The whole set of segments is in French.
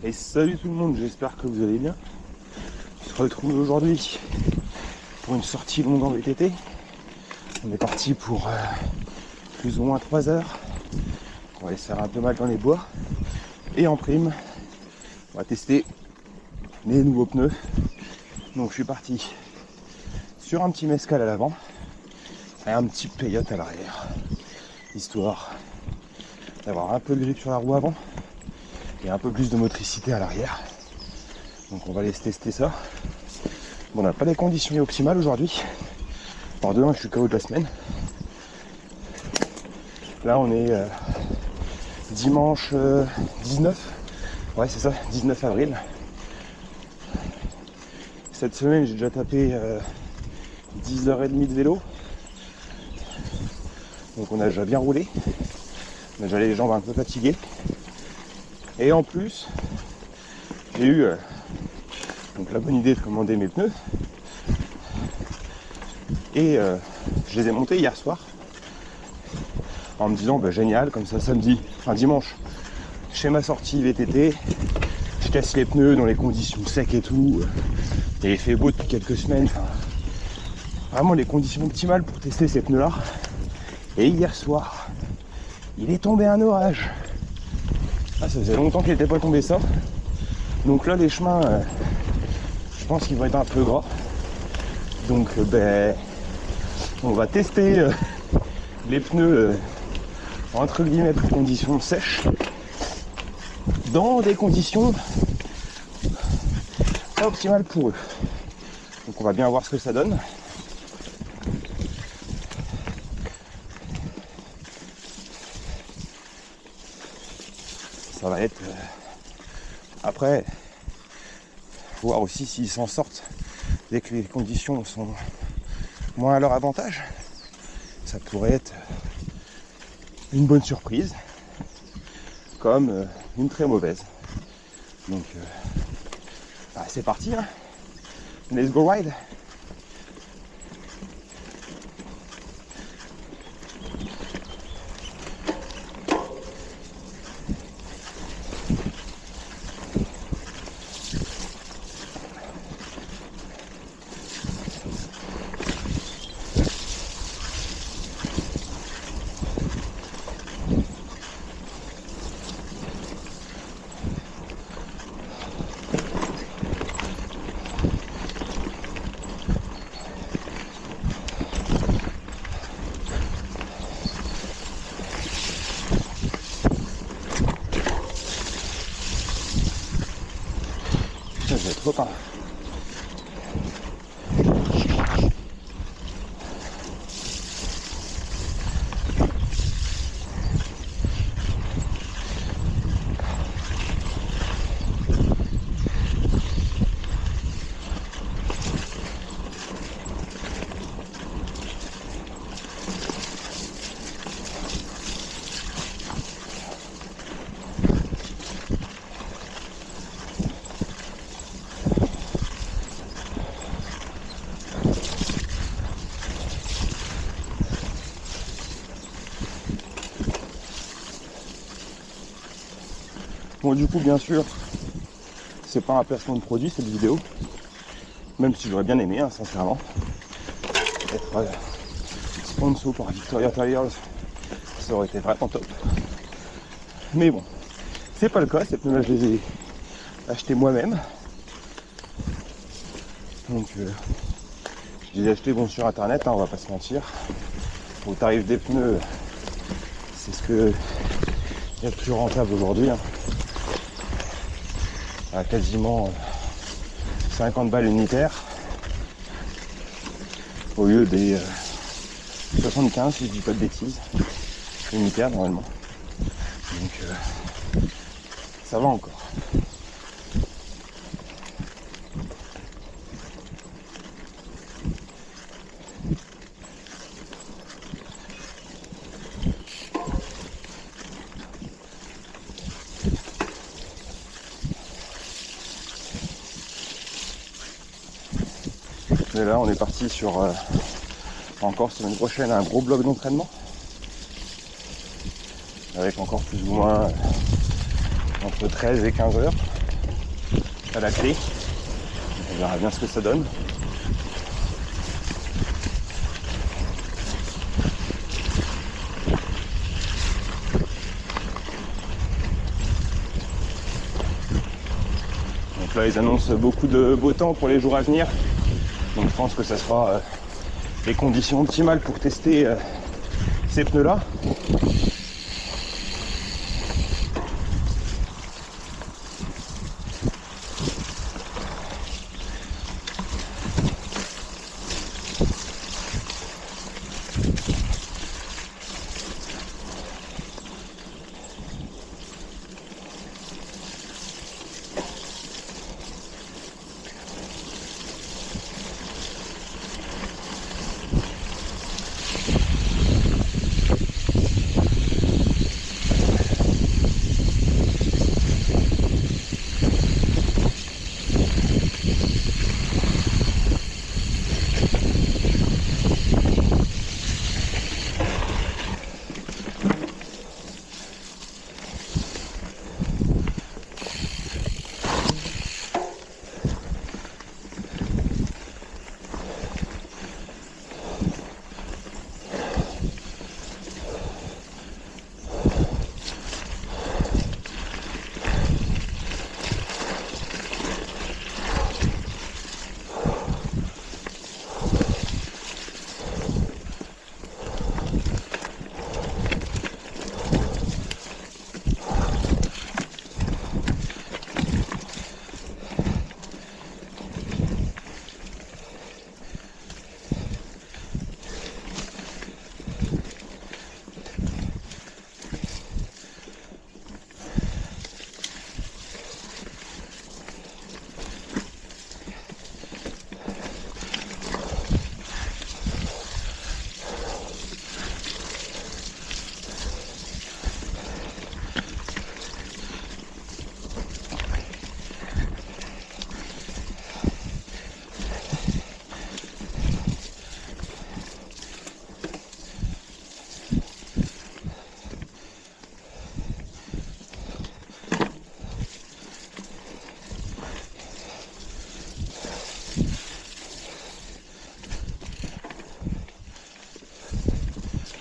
Et salut tout le monde, j'espère que vous allez bien. On se retrouve aujourd'hui pour une sortie longue en VTT. On est parti pour plus ou moins 3 heures. On va aller se faire un peu mal dans les bois. Et en prime, on va tester les nouveaux pneus. Donc je suis parti sur un petit mescal à l'avant et un petit peyote à l'arrière. Histoire d'avoir un peu de grip sur la roue avant et un peu plus de motricité à l'arrière. Donc on va aller tester ça. Bon, on n'a pas les conditions optimales aujourd'hui. Alors demain je suis KO de la semaine. Là on est dimanche 19. Ouais c'est ça, 19 avril. Cette semaine j'ai déjà tapé 10h30 de vélo. Donc on a déjà bien roulé. On a déjà les jambes un peu fatiguées. Et en plus, j'ai eu donc la bonne idée de commander mes pneus. Et je les ai montés hier soir. En me disant bah, génial, comme ça samedi, enfin dimanche, je fais ma sortie VTT. Je casse les pneus dans les conditions secs et tout. Et il fait beau depuis quelques semaines. Enfin, vraiment les conditions optimales pour tester ces pneus là. Et hier soir, il est tombé un orage. Ah, ça faisait longtemps qu'il n'était pas tombé ça. Donc là les chemins, je pense qu'ils vont être un peu gras. Donc on va tester les pneus entre guillemets pour conditions sèches dans des conditions pas optimales pour eux. Donc on va bien voir ce que ça donne. Ça va être après voir aussi s'ils s'en sortent dès que les conditions sont moins à leur avantage. Ça pourrait être une bonne surprise comme une très mauvaise. Donc c'est parti hein. Let's go ride. Je vais être pas. Bon du coup bien sûr c'est pas un placement de produit cette vidéo, même si j'aurais bien aimé hein, sincèrement être sponsor par Victoria Tires, ça aurait été vraiment top. Mais bon, c'est pas le cas, ces pneus là je les ai achetés moi-même. Donc je les ai achetés bon sur internet, hein, on va pas se mentir. Au tarif des pneus, c'est ce que il y a de plus rentable aujourd'hui. Hein. À quasiment 50 balles unitaires au lieu des 75 si je dis pas de bêtises unitaires normalement. Donc ça va encore. Et là on est parti sur encore semaine prochaine un gros bloc d'entraînement avec encore plus ou moins entre 13 et 15 heures. à la clé. On verra bien ce que ça donne. Donc là ils annoncent beaucoup de beau temps pour les jours à venir. Donc je pense que ça sera les conditions optimales pour tester ces pneus là.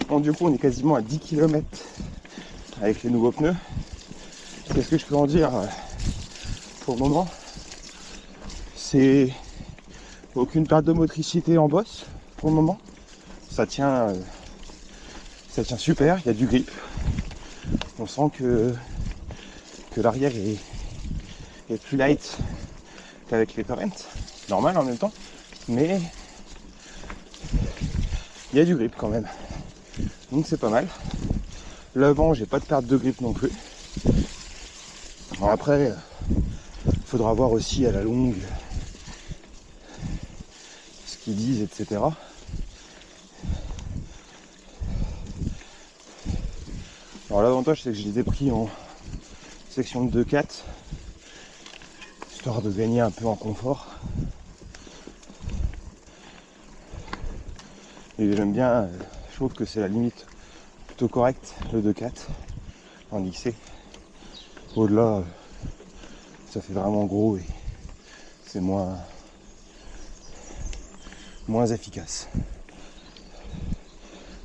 Bon, du coup on est quasiment à 10 km avec les nouveaux pneus. Qu'est-ce que je peux en dire pour le moment? C'est aucune perte de motricité en bosse pour le moment. Ça tient super, il y a du grip. On sent que l'arrière est plus light qu'avec les Torrent. Normal en même temps, mais il y a du grip quand même. Donc c'est pas mal. L'avant, j'ai pas de perte de grip non plus. Alors après, il faudra voir aussi à la longue ce qu'ils disent, etc. Alors l'avantage, c'est que je les ai pris en section de 2-4, histoire de gagner un peu en confort. Et j'aime bien, je trouve que c'est la limite plutôt correcte, le 2-4 en XC. Au-delà, ça fait vraiment gros et c'est moins efficace.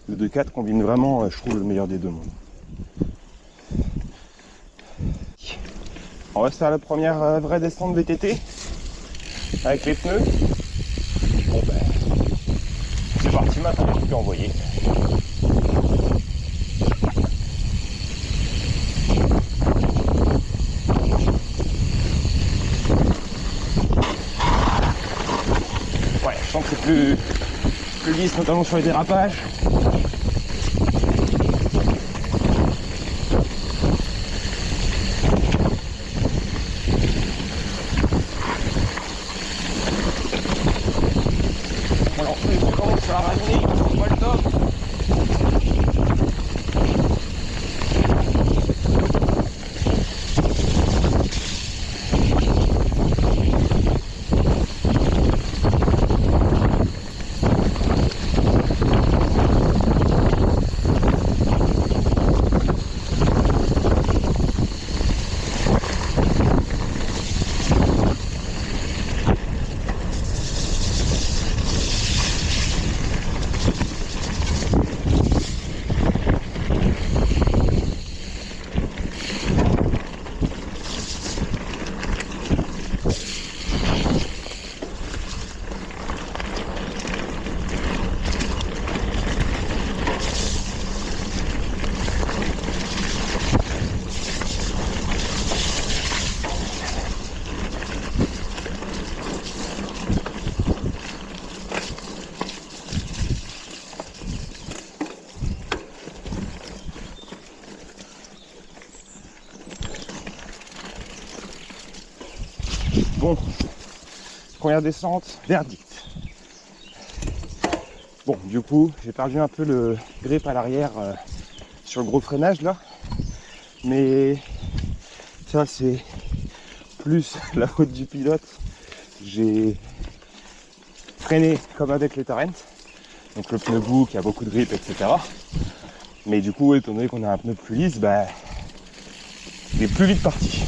Le 2-4 combine vraiment, je trouve, le meilleur des deux mondes. On va se faire la première vraie descente VTT avec les pneus. Bon ben, c'est parti maintenant, je peux envoyer. Ouais, je sens que c'est plus lisse, notamment sur les dérapages. Alors, on commence à ramener, on voit le top. Bon, première descente, verdict. Bon, du coup, j'ai perdu un peu le grip à l'arrière sur le gros freinage là. Mais ça, c'est plus la faute du pilote. J'ai freiné comme avec les Torrent. Donc le pneu bout qui a beaucoup de grip, etc. Mais du coup, étant donné qu'on a un pneu plus lisse, bah, il est plus vite parti.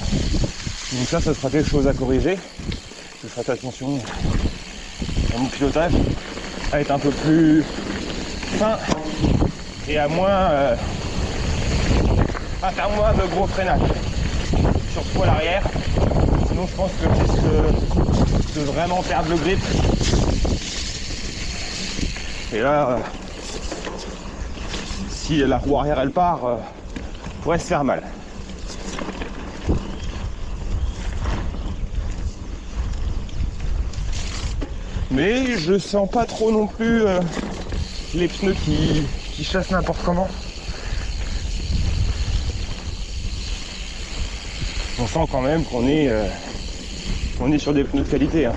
Donc ça sera quelque chose à corriger. Je ferai attention à mon pilotage, à être un peu plus fin et à faire moins de gros freinage. Surtout à l'arrière. Sinon je pense que je risque de vraiment perdre le grip. Et là, si la roue arrière elle part, pourrait se faire mal. Mais je sens pas trop non plus les pneus qui chassent n'importe comment. On sent quand même qu'on est sur des pneus de qualité. Hein.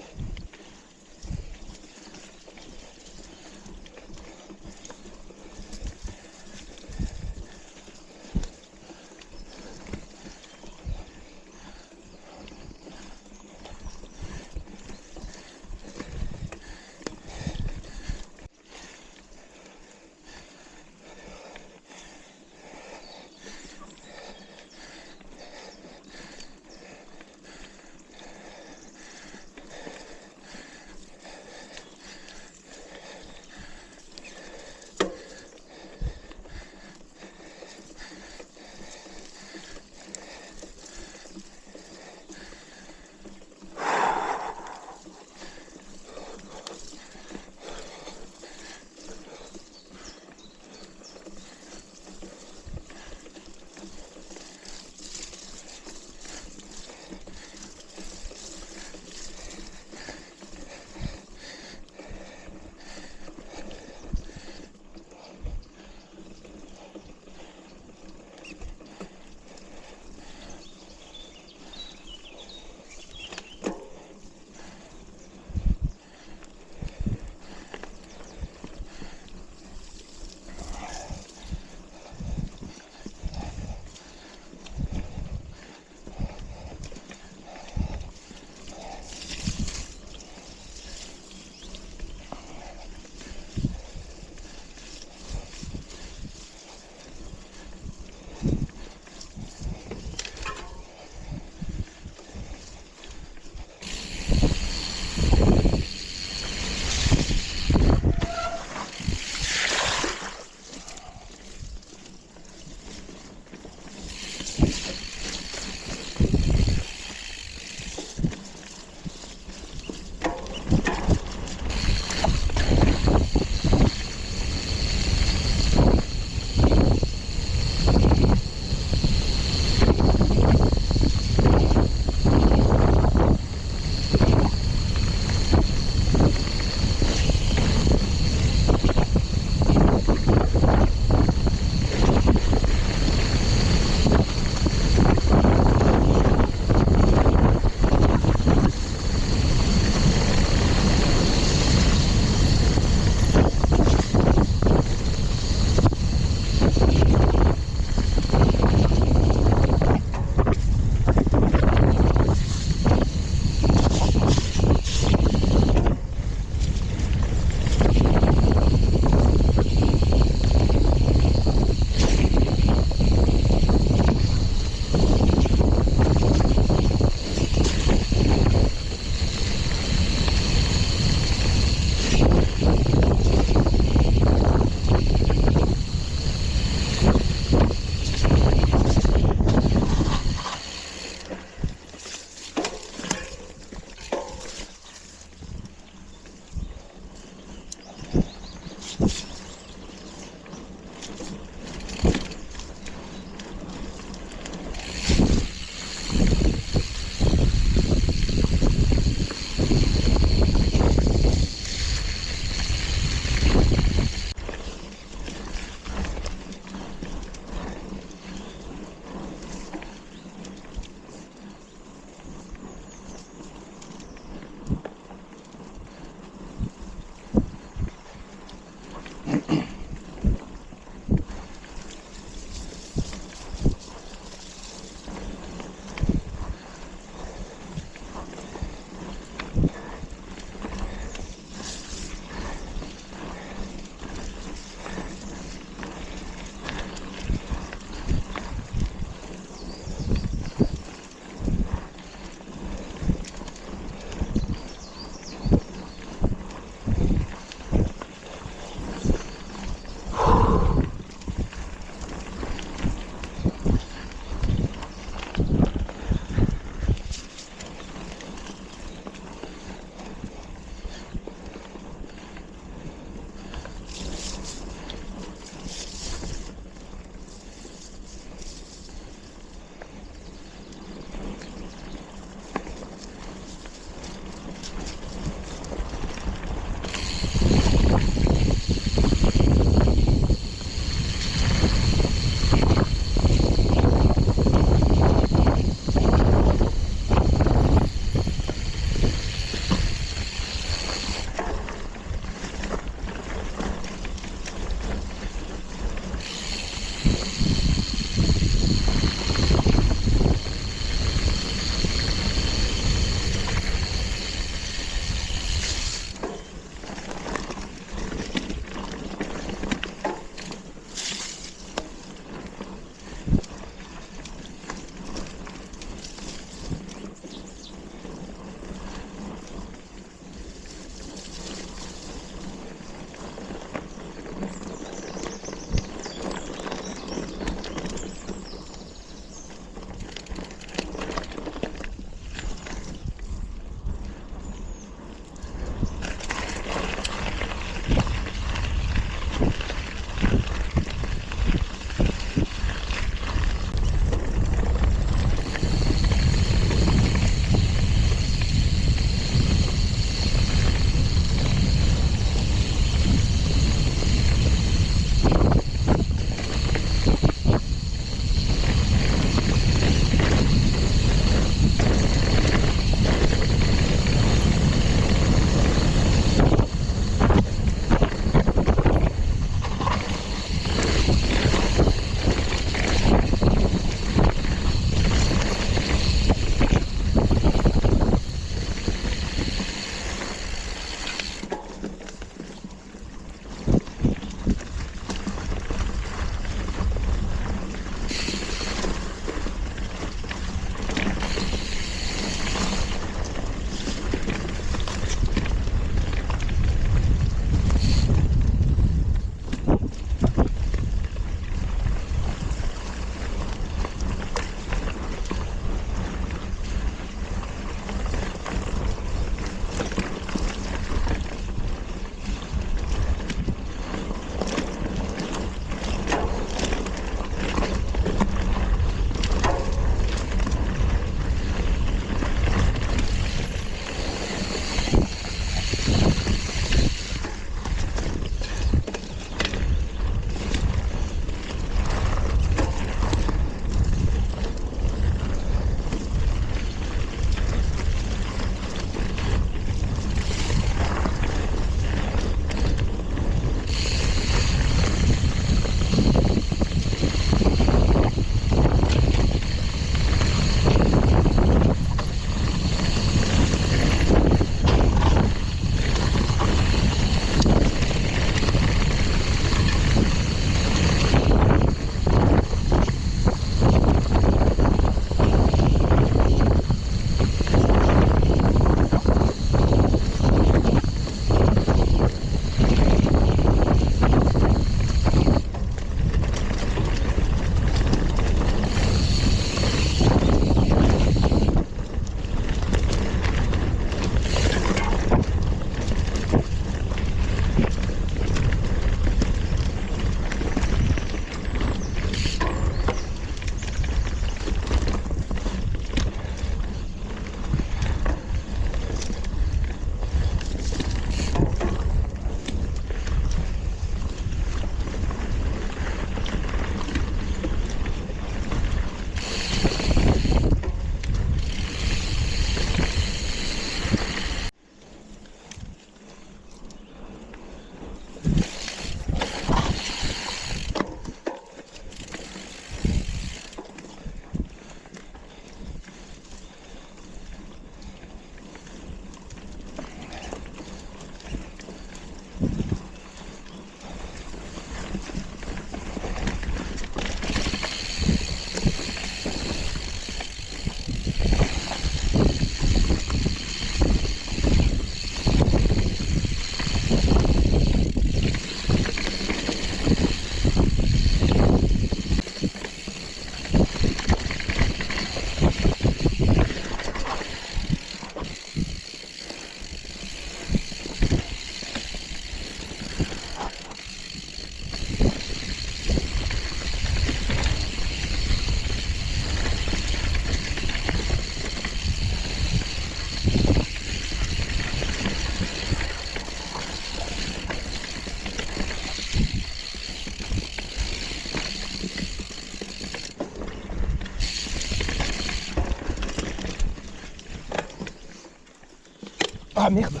Ah merde.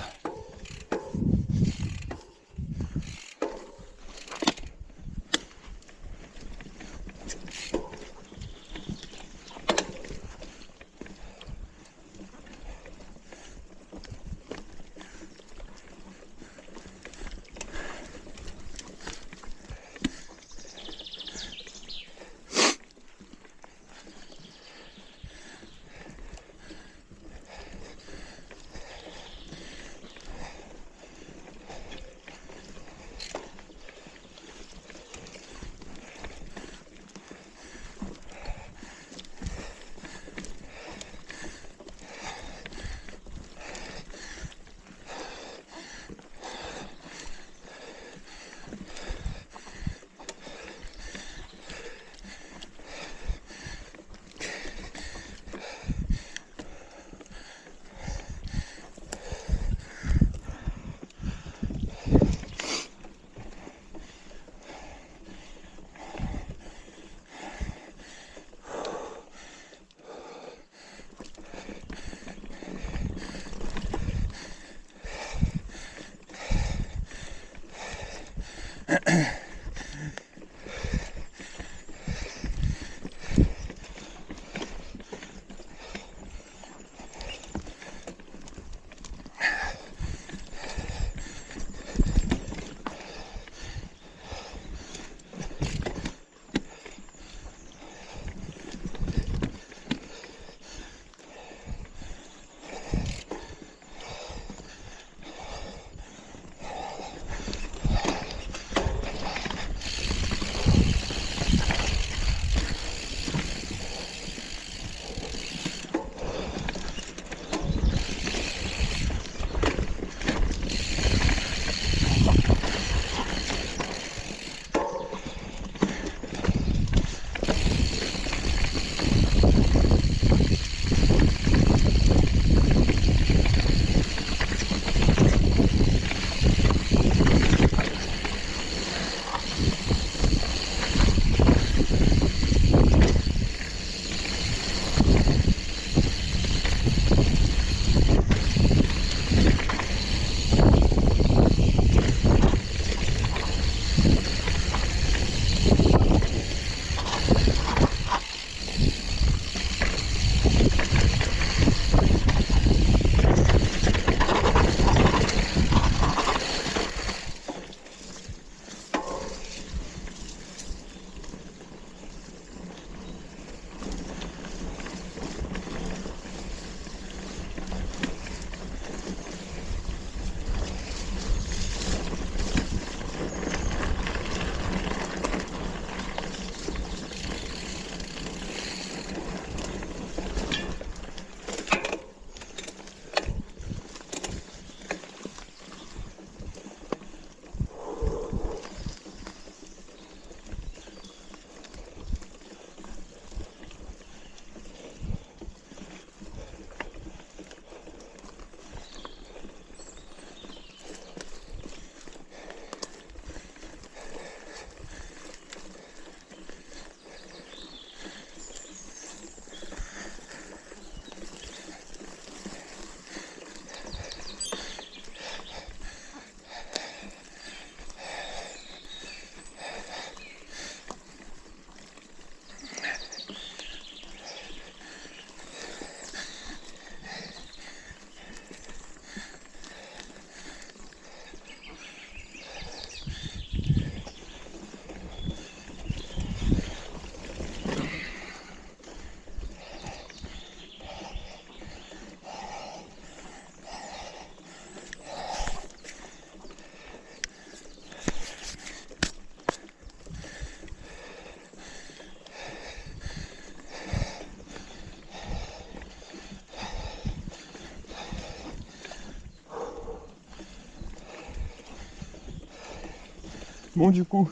Bon, du coup,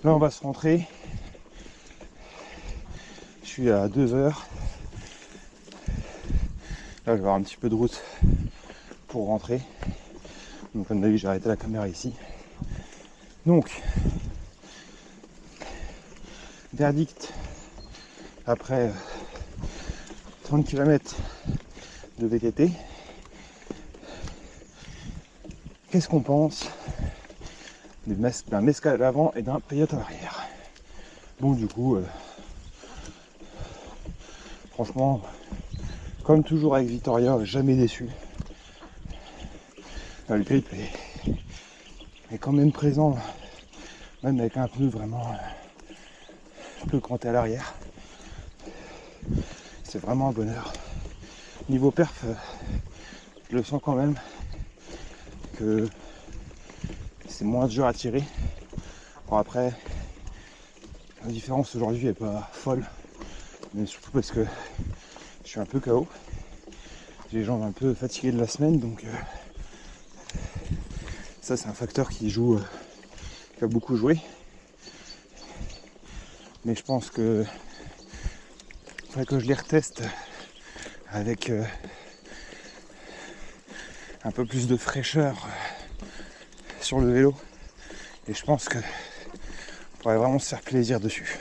là on va se rentrer. Je suis à 2 heures. Là je vais avoir un petit peu de route pour rentrer. Donc comme d'habitude j'ai arrêté la caméra ici. Donc, verdict après 30 km de VTT. qu'est-ce qu'on pense d'un mescal à l'avant et d'un peyote à l'arrière. Bon, du coup, franchement, comme toujours avec Vittoria, jamais déçu. Le grip est quand même présent, même avec un pneu vraiment peu cranté à l'arrière. C'est vraiment un bonheur. Niveau perf, je le sens quand même que c'est moins dur à tirer. Bon, après, la différence aujourd'hui est pas folle, mais surtout parce que je suis un peu KO. J'ai les jambes un peu fatiguées de la semaine, donc ça c'est un facteur qui joue, qui a beaucoup joué. Mais je pense que il faudrait que je les reteste avec un peu plus de fraîcheur sur le vélo. Et je pense que on pourrait vraiment se faire plaisir dessus.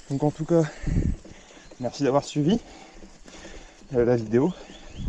Donc en tout cas, merci d'avoir suivi la vidéo.